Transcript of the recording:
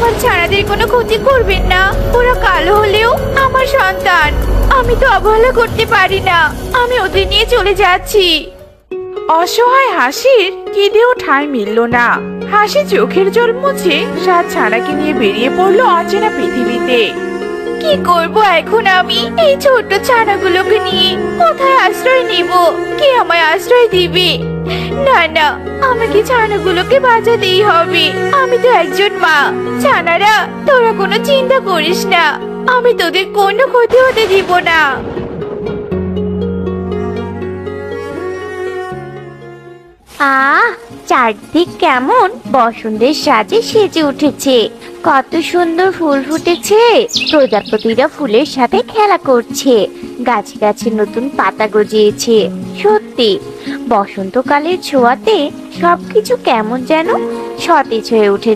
আমার ছানাদের কোনো ক্ষতি করবেন না। ওরা কালো হলেও আমার সন্তান। আমি তো অবহেলা করতে পারি না। আমি ওদের নিয়ে চলে যাচ্ছি। অসহায় হাসির কেঁদেও ঠাঁই মিলল না। হাসি চোখের জল মুছে 7 ছানাকে নিয়ে বেরিয়ে পড়লো অচেনা পৃথিবীতে। কি করব এখন আমি এই ছোট্ট ছানাগুলোকে নিয়ে? কোথায় আশ্রয় নিব? কে আমায় আশ্রয় দিবে? না না, আমাকে ছানাগুলোকে বাঁচাতেই হবে। আমি তো একজন মা। ছানারা, তোরা কোনো চিন্তা করিস না। আমি তোদের কোনো ক্ষতি হতে দিব না। আহ, চারদিক কেমন বসন্তের সাজে সেজে উঠেছে। কত সুন্দর ফুল ফুটেছে। প্রজাপতিরা ফুলের সাথে খেলা করছে। গাছে গাছে নতুন পাতা গজিয়েছে। সত্যি বসন্তকালের ছোঁয়াতে সবকিছু কেমন যেন সতেজ হয়ে উঠেছে।